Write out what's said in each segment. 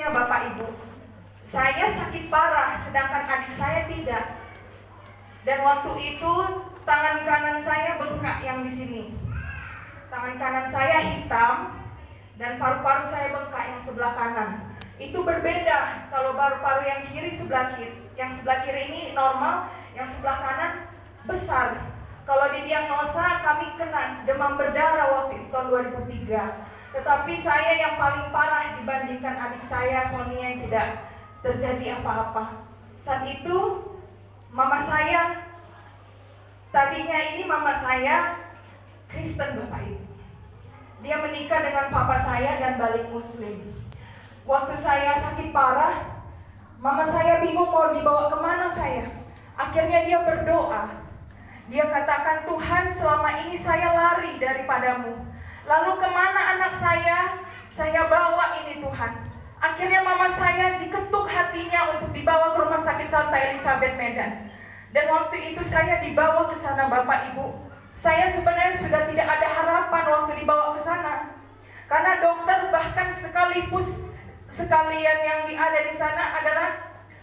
Contohnya Bapak Ibu, saya sakit parah sedangkan adik saya tidak. Dan waktu itu tangan kanan saya bengkak yang di sini. Tangan kanan saya hitam dan paru-paru saya bengkak yang sebelah kanan. Itu berbeda kalau paru-paru yang kiri sebelah kiri. Yang sebelah kiri ini normal, yang sebelah kanan besar. Kalau didiagnosa kami kena demam berdarah waktu itu tahun 2003. Tetapi saya yang paling parah dibandingkan adik saya Sonia yang tidak terjadi apa-apa. Saat itu mama saya, tadinya ini mama saya Kristen Bapak Ibu. Dia menikah dengan papa saya dan balik Muslim. Waktu saya sakit parah, mama saya bingung mau dibawa kemana saya. Akhirnya dia berdoa. Dia katakan, Tuhan, selama ini saya lari daripadamu. Lalu kemana anak saya bawa ini Tuhan. Akhirnya mama saya diketuk hatinya untuk dibawa ke rumah sakit Santa Elizabeth Medan. Dan waktu itu saya dibawa ke sana Bapak Ibu. Saya sebenarnya sudah tidak ada harapan waktu dibawa ke sana. Karena dokter bahkan sekalian yang ada di sana adalah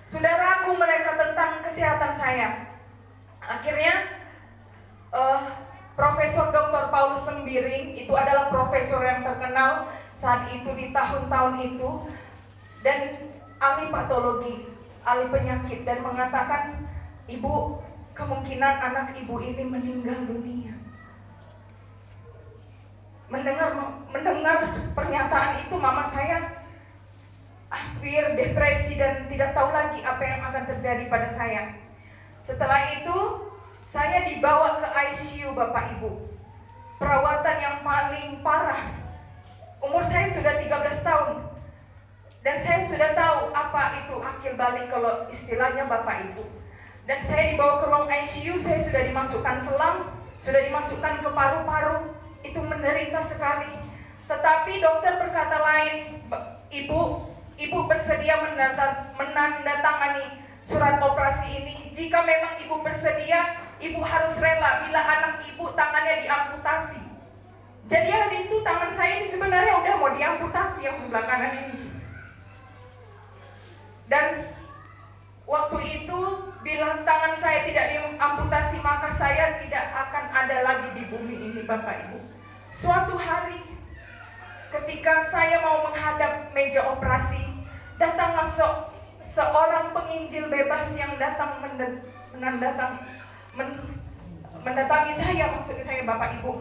sudah ragu mereka tentang kesehatan saya. Akhirnya Profesor Dr. Paulus Sembiring itu adalah profesor yang terkenal saat itu di tahun-tahun itu, dan ahli patologi, ahli penyakit, dan mengatakan, Ibu, kemungkinan anak ibu ini meninggal dunia. Mendengar pernyataan itu, mama saya hampir depresi dan tidak tahu lagi apa yang akan terjadi pada saya. Setelah itu saya dibawa ke ICU Bapak Ibu. Perawatan yang paling parah. Umur saya sudah 13 tahun. Dan saya sudah tahu apa itu akil balik kalau istilahnya Bapak Ibu. Dan saya dibawa ke ruang ICU, saya sudah dimasukkan selang, sudah dimasukkan ke paru-paru. Itu menderita sekali. Tetapi dokter berkata lain, Ibu bersedia menandatangani surat operasi ini. Jika memang ibu bersedia, ibu harus rela bila anak ibu tangannya diamputasi. Jadi hari itu tangan saya ini sebenarnya udah mau diamputasi yang sebelah kanan ini. Dan waktu itu bila tangan saya tidak diamputasi, maka saya tidak akan ada lagi di bumi ini Bapak Ibu. Suatu hari ketika saya mau menghadap meja operasi, datanglah seorang penginjil bebas yang datang mendatangi saya, maksudnya saya Bapak Ibu.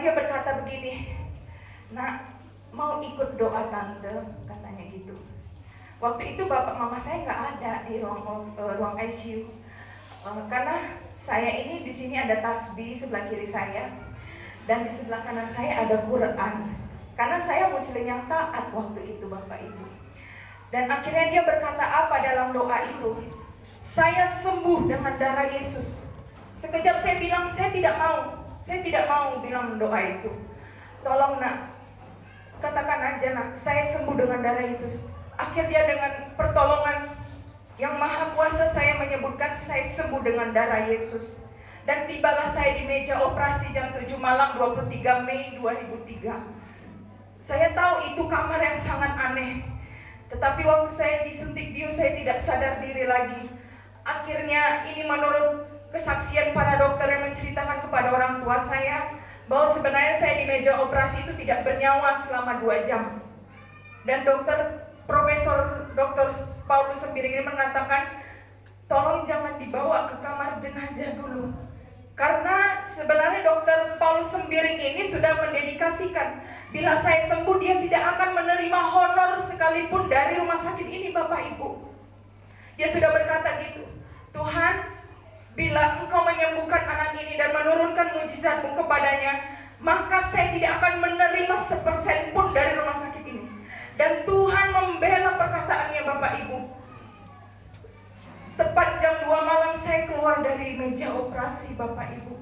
Dia berkata begini, Nak, mau ikut doa tante, katanya gitu. Waktu itu bapak mama saya nggak ada di ruang ICU, karena saya ini di sini ada tasbih sebelah kiri saya, dan di sebelah kanan saya ada Quran. Karena saya Muslim yang taat waktu itu Bapak Ibu. Dan akhirnya dia berkata apa dalam doa itu? Saya sembuh dengan darah Yesus. Sekejap saya bilang, saya tidak mau bilang doa itu. Tolong Nak, katakan aja Nak, saya sembuh dengan darah Yesus. Akhirnya dengan pertolongan yang maha kuasa saya menyebutkan saya sembuh dengan darah Yesus. Dan tibalah saya di meja operasi jam 7 malam 23 Mei 2003. Saya tahu itu kamar yang sangat aneh. Tetapi waktu saya disuntik bius, saya tidak sadar diri lagi. Akhirnya ini menurut kesaksian para dokter yang menceritakan kepada orang tua saya, bahwa sebenarnya saya di meja operasi itu tidak bernyawa selama 2 jam. Dan Profesor Dr. Paulus Sembiring ini mengatakan, tolong jangan dibawa ke kamar jenazah dulu. Karena sebenarnya Dr. Paulus Sembiring ini sudah mendedikasikan, bila saya sembuh dia tidak akan menerima honor sekalipun dari rumah sakit ini Bapak Ibu. Dia sudah berkata gitu, Tuhan, bila Engkau menyembuhkan anak ini dan menurunkan mujizat-Mu kepadanya, maka saya tidak akan menerima 1% pun dari rumah sakit ini. Dan Tuhan membela perkataannya Bapak Ibu. Tepat jam 2 malam saya keluar dari meja operasi Bapak Ibu.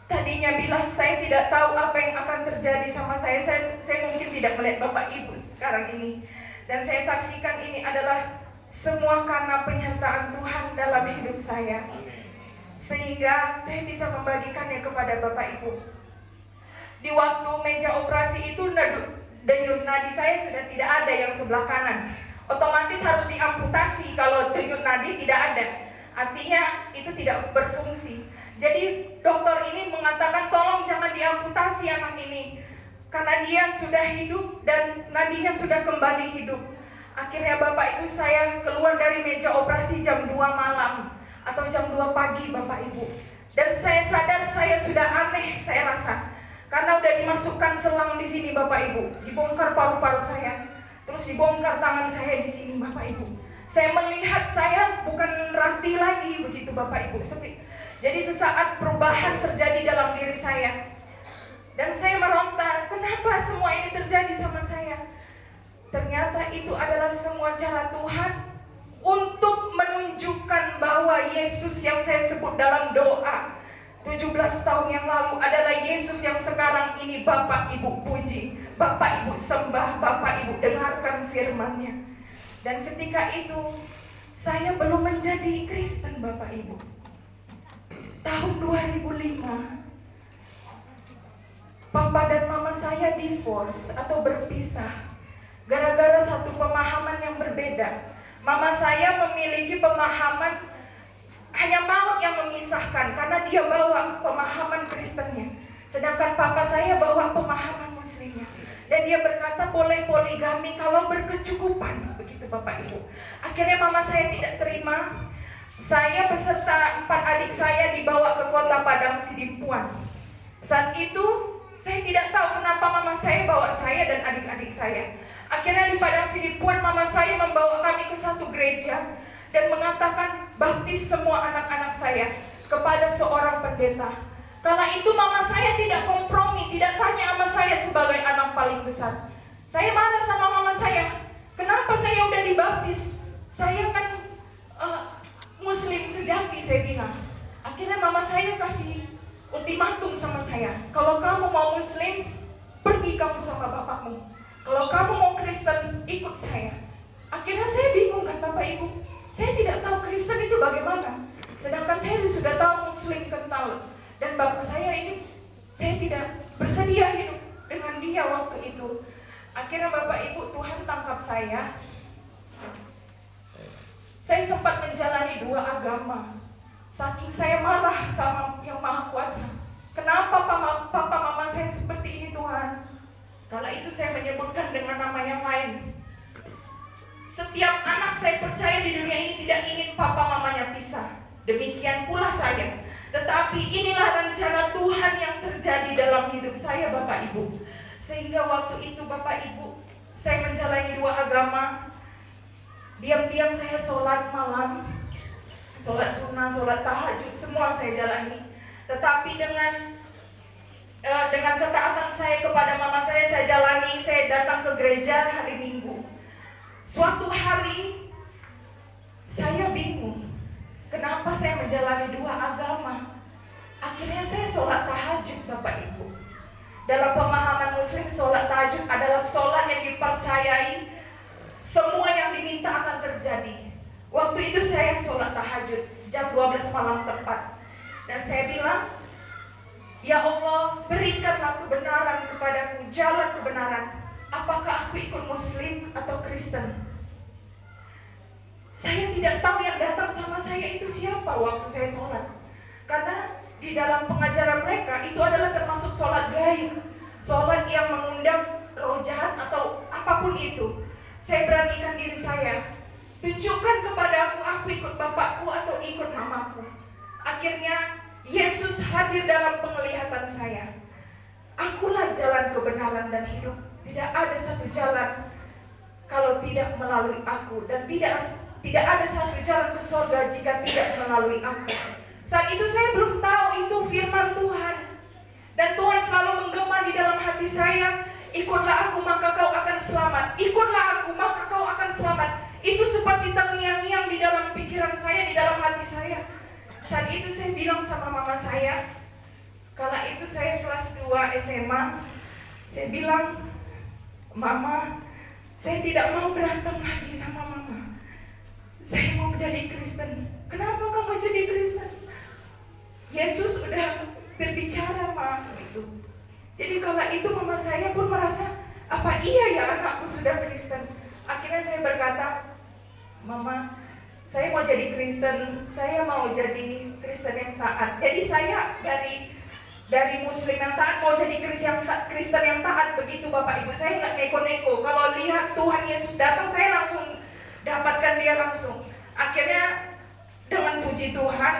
Tadinya bila saya tidak tahu apa yang akan terjadi sama saya mungkin tidak melihat Bapak Ibu sekarang ini. Dan saya saksikan ini adalah semua karena penyertaan Tuhan dalam hidup saya. Sehingga saya bisa membagikannya kepada Bapak Ibu. Di waktu meja operasi itu denyut nadi saya sudah tidak ada yang sebelah kanan. Otomatis harus diamputasi kalau denyut nadi tidak ada. Artinya itu tidak berfungsi. Jadi dokter ini mengatakan tolong jangan diamputasi anak ini, karena dia sudah hidup dan nadinya sudah kembali hidup. Akhirnya Bapak Ibu saya keluar dari meja operasi jam 2 malam atau jam 2 pagi Bapak Ibu. Dan saya sadar saya sudah aneh, saya rasa. Karena udah dimasukkan selang di sini Bapak Ibu, dibongkar paru-paru saya, terus dibongkar tangan saya di sini Bapak Ibu. Saya melihat saya bukan rati lagi begitu Bapak Ibu. Jadi sesaat perubahan terjadi dalam diri saya. Dan saya meronta, kenapa semua ini terjadi sama saya? Ternyata itu adalah semua cara Tuhan untuk menunjukkan bahwa Yesus yang saya sebut dalam doa 17 tahun yang lalu adalah Yesus yang sekarang ini Bapak Ibu puji, Bapak Ibu sembah, Bapak Ibu dengarkan firman-Nya. Dan ketika itu saya belum menjadi Kristen Bapak Ibu. Tahun 2005 Papa dan Mama saya divorce atau berpisah gara-gara satu pemahaman yang berbeda. Mama saya memiliki pemahaman hanya maut yang memisahkan karena dia bawa pemahaman Kristennya, sedangkan papa saya bawa pemahaman Muslimnya. Dan dia berkata boleh poligami kalau berkecukupan, begitu Bapak Ibu. Akhirnya mama saya tidak terima. Saya beserta 4 adik saya dibawa ke kota Padang Sidimpuan. Saat itu saya tidak tahu kenapa mama saya bawa saya dan adik-adik saya. Akhirnya di Padang Sidimpuan mama saya membawa kami ke satu gereja dan mengatakan baptis semua anak-anak saya kepada seorang pendeta. Kala itu mama saya tidak kompromi, tidak tanya sama saya sebagai anak paling besar. Saya marah sama mama saya, kenapa saya udah dibaptis? Saya kan Muslim sejati, saya bilang. Akhirnya mama saya kasih ultimatum sama saya, kalau kamu mau Muslim, pergi kamu sama bapakmu. Kalau kamu mau Kristen, ikut saya. Akhirnya saya bingung kan Bapak Ibu. Saya tidak tahu Kristen itu bagaimana. Sedangkan saya sudah tahu Muslim kental. Dan bapak saya ini, saya tidak bersedia hidup dengan dia waktu itu. Akhirnya Bapak Ibu, Tuhan tangkap saya. Saya sempat menjalani 2 agama. Saking saya marah sama yang Maha Kuasa. Kenapa papa mama saya seperti ini Tuhan? Kala itu saya menyebutkan dengan nama yang lain. Setiap anak saya percaya di dunia ini tidak ingin papa mamanya pisah. Demikian pula saya. Tetapi inilah rencana Tuhan yang terjadi dalam hidup saya Bapak Ibu. Sehingga waktu itu Bapak Ibu, saya menjalani 2 agama. Diam-diam saya sholat malam, sholat sunnah, sholat tahajud, semua saya jalani. Tetapi dengan ketaatan saya kepada mama saya jalani. Saya datang ke gereja hari Minggu. Suatu hari saya bingung, kenapa saya menjalani 2 agama. Akhirnya saya sholat tahajud Bapak Ibu. Dalam pemahaman Muslim, sholat tahajud adalah sholat yang dipercayai semua yang diminta akan terjadi. Waktu itu saya sholat tahajud jam 12 malam tepat. Dan saya bilang, ya Allah, berikanlah kebenaran kepadaku, jalan kebenaran. Apakah aku ikut Muslim atau Kristen? Saya tidak tahu yang datang sama saya itu siapa waktu saya sholat. Karena di dalam pengajaran mereka itu adalah termasuk sholat gaib, sholat yang mengundang roh jahat atau apapun itu. Saya beranikan diri saya, tunjukkan kepada aku ikut bapakku atau ikut mamaku. Akhirnya Yesus hadir dalam penglihatan saya. Akulah jalan kebenaran dan hidup. Tidak ada satu jalan kalau tidak melalui aku, dan tidak ada satu jalan ke surga jika tidak melalui aku. Saat itu saya belum tahu itu firman Tuhan. Dan Tuhan selalu menggema di dalam hati saya, ikutlah aku maka kau akan selamat. Ikutlah aku maka kau akan selamat. Itu seperti terngiang-ngiang di dalam pikiran saya, di dalam hati saya. Saat itu saya bilang sama mama saya, kala itu saya kelas 2 SMA, saya bilang, Mama, saya tidak mau berantem lagi sama mama. Saya mau menjadi Kristen. Kenapa kamu jadi Kristen? Yesus udah berbicara, Ma, gitu. Jadi kala itu mama saya pun merasa, apa iya ya anakku sudah Kristen? Akhirnya saya berkata, Mama, saya mau jadi Kristen, saya mau jadi Kristen yang taat. Jadi saya dari Muslim yang taat mau jadi Kristen yang taat. Begitu Bapak Ibu, saya nggak neko-neko. Kalau lihat Tuhan Yesus datang, saya langsung dapatkan dia langsung. Akhirnya dengan puji Tuhan,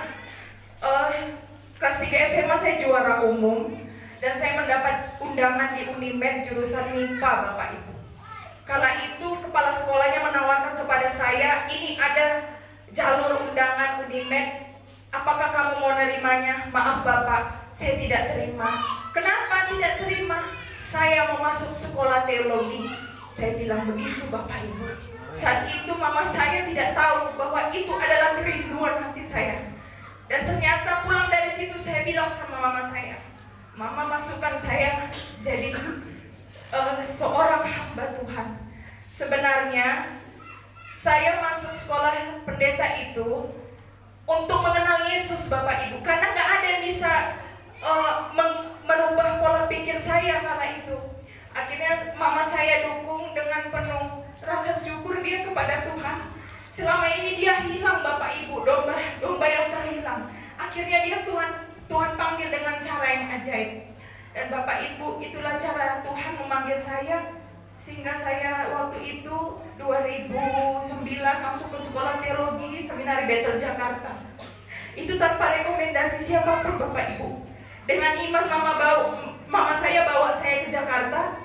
kelas 3 SMA saya juara umum dan saya mendapat undangan di Unimed jurusan MIPA Bapak Ibu. Kala itu kepala sekolahnya menawarkan kepada saya, ini ada jalur undangan Unimed, apakah kamu mau nerimanya? Maaf Bapak, saya tidak terima. Kenapa tidak terima? Saya mau masuk sekolah teologi. Saya bilang begitu Bapak Ibu. Saat itu mama saya tidak tahu bahwa itu adalah kerinduan hati saya. Dan ternyata pulang dari situ saya bilang sama mama saya, Mama masukkan saya jadi seorang hamba Tuhan. Sebenarnya saya masuk sekolah pendeta itu untuk mengenal Yesus Bapak Ibu, karena nggak ada yang bisa merubah pola pikir saya kala itu. Akhirnya mama saya dukung dengan penuh rasa syukur dia kepada Tuhan. Selama ini dia hilang Bapak Ibu, domba yang terhilang. Akhirnya dia Tuhan panggil dengan cara yang ajaib. Dan Bapak Ibu, itulah cara Tuhan memanggil saya, sehingga saya waktu itu 2009 masuk ke sekolah teologi Seminari Bethel Jakarta. Itu tanpa rekomendasi siapapun Bapak Ibu. Dengan iman mama saya bawa saya ke Jakarta,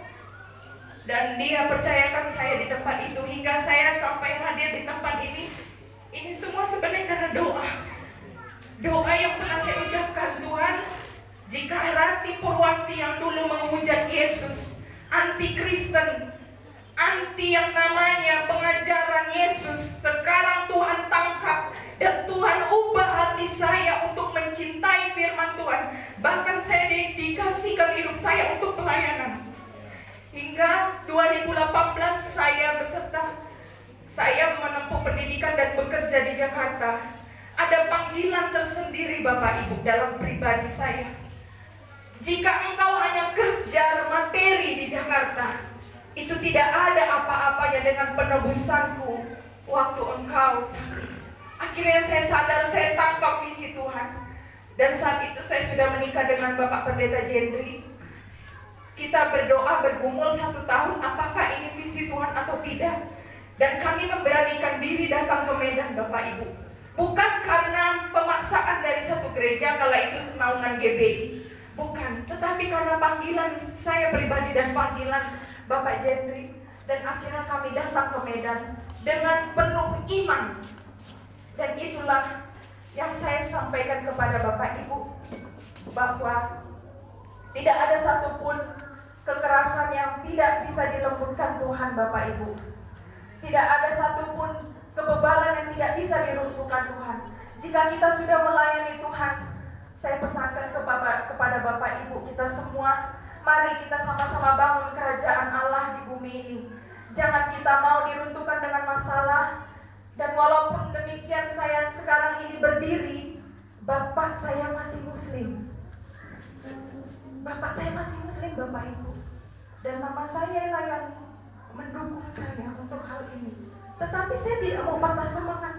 dan dia percayakan saya di tempat itu hingga saya sampai hadir di tempat ini. Ini semua sebenarnya karena doa yang pernah saya ucapkan. Tuhan, jika Rati Purwanti yang dulu menghujat Yesus, anti Kristen, anti yang namanya pengajaran Yesus, sekarang Tuhan tangkap dan Tuhan ubah hati saya untuk mencintai firman Tuhan. Bahkan saya dikasihkan hidup saya untuk pelayanan. Hingga 2018 saya menempuh pendidikan dan bekerja di Jakarta. Ada panggilan tersendiri Bapak Ibu dalam pribadi saya. Jika engkau hanya kerja materi di Jakarta, itu tidak ada apa-apanya dengan penebusanku waktu engkau sakit. Akhirnya saya sadar, saya tangkap visi Tuhan. Dan saat itu saya sudah menikah dengan Bapak Pendeta Jendri. Kita berdoa bergumul 1 tahun, apakah ini visi Tuhan atau tidak. Dan kami memberanikan diri datang ke Medan Bapak Ibu. Bukan karena pemaksaan dari satu gereja, kala itu naungan GBI. Bukan, tetapi karena panggilan saya pribadi dan panggilan Bapak Jendri. Dan akhirnya kami datang ke Medan dengan penuh iman. Dan itulah yang saya sampaikan kepada Bapak Ibu, bahwa tidak ada satupun kekerasan yang tidak bisa dilembutkan Tuhan Bapak Ibu. Tidak ada satupun kebebalan yang tidak bisa diruntuhkan Tuhan. Jika kita sudah melayani Tuhan, saya pesankan kepada Bapak Ibu kita semua, mari kita sama-sama bangun kerajaan Allah di bumi ini. Jangan kita mau diruntuhkan dengan masalah. Dan walaupun demikian saya sekarang ini berdiri, Bapak saya masih Muslim. Bapak saya masih Muslim Bapak Ibu. Dan mama saya lah yang mendukung saya untuk hal ini. Tetapi saya tidak mau patah semangat.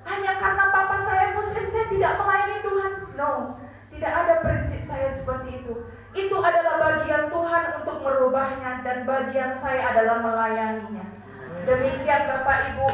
Hanya karena papa saya Muslim saya tidak melayani Tuhan. No, tidak ada prinsip saya seperti itu. Itu adalah bagian Tuhan untuk merubahnya, dan bagian saya adalah melayaninya. Demikian Bapak Ibu.